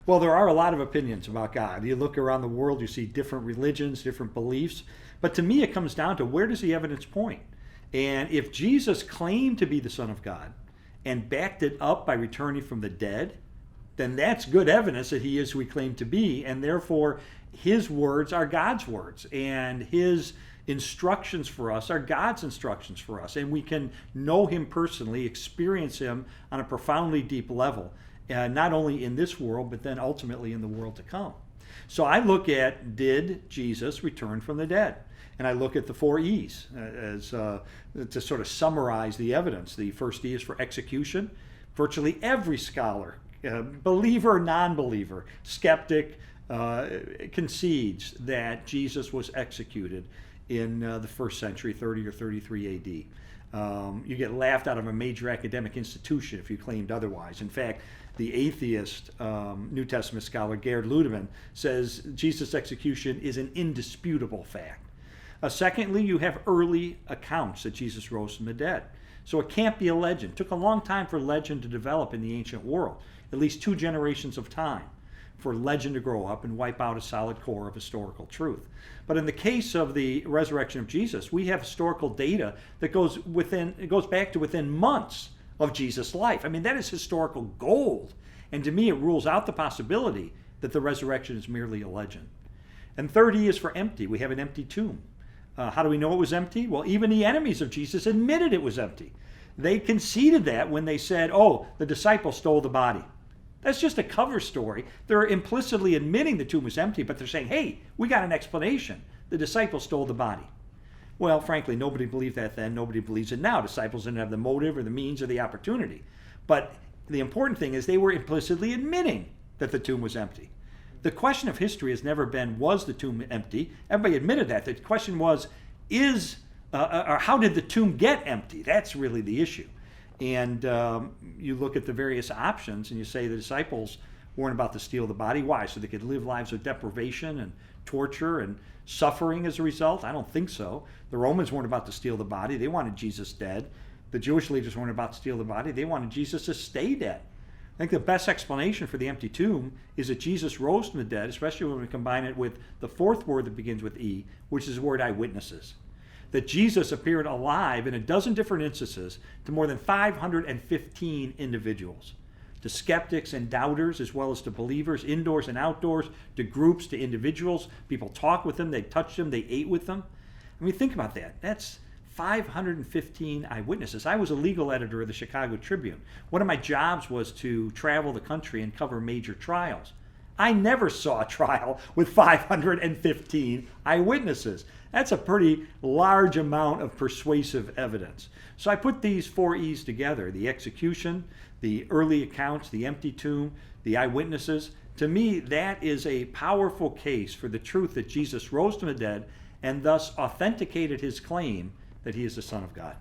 Well, there are a lot of opinions about God. You look around the world, you see different religions, different beliefs. But to me, it comes down to, where does the evidence point? And if Jesus claimed to be the Son of God and backed it up by returning from the dead, then that's good evidence that he is who he claimed to be. And therefore, his words are God's words. And his instructions for us are God's instructions for us. And we can know him personally, experience him on a profoundly deep level, not only in this world, but then ultimately in the world to come. So I look at, did Jesus return from the dead? And I look at the four E's as to sort of summarize the evidence. The first E is for execution. Virtually every scholar, believer, non-believer, skeptic, concedes that Jesus was executed in the first century, 30 or 33 AD. You get laughed out of a major academic institution if you claimed otherwise. In fact, the atheist New Testament scholar Gerd Ludemann says Jesus' execution is an indisputable fact. Secondly, you have early accounts that Jesus rose from the dead. So it can't be a legend. It took a long time for legend to develop in the ancient world, at least 2 generations of time for legend to grow up and wipe out a solid core of historical truth. But in the case of the resurrection of Jesus, we have historical data that goes back to within months of Jesus' life. I mean, that is historical gold. And to me, it rules out the possibility that the resurrection is merely a legend. And third E is for empty. We have an empty tomb. How do we know it was empty? Well, even the enemies of Jesus admitted it was empty. They conceded that when they said, oh, the disciples stole the body. That's just a cover story. They're implicitly admitting the tomb was empty, but they're saying, hey, we got an explanation. The disciples stole the body. Well, frankly, nobody believed that then. Nobody believes it now. Disciples didn't have the motive or the means or the opportunity. But the important thing is they were implicitly admitting that the tomb was empty. The question of history has never been, was the tomb empty? Everybody admitted that. The question was, or how did the tomb get empty? That's really the issue. And you look at the various options and you say the disciples weren't about to steal the body. Why? So they could live lives of deprivation and torture and suffering as a result? I don't think so. The Romans weren't about to steal the body. They wanted Jesus dead. The Jewish leaders weren't about to steal the body. They wanted Jesus to stay dead. I think the best explanation for the empty tomb is that Jesus rose from the dead, especially when we combine it with the fourth word that begins with E, which is the word eyewitnesses. That Jesus appeared alive in a dozen different instances to more than 515 individuals, to skeptics and doubters, as well as to believers, indoors and outdoors, to groups, to individuals. People talked with them, they touched them, they ate with them. I mean, think about that. That's 515 eyewitnesses. I was a legal editor of the Chicago Tribune. One of my jobs was to travel the country and cover major trials. I never saw a trial with 515 eyewitnesses. That's a pretty large amount of persuasive evidence. So I put these 4 E's together: the execution, the early accounts, the empty tomb, the eyewitnesses. To me, that is a powerful case for the truth that Jesus rose from the dead and thus authenticated his claim that he is the Son of God.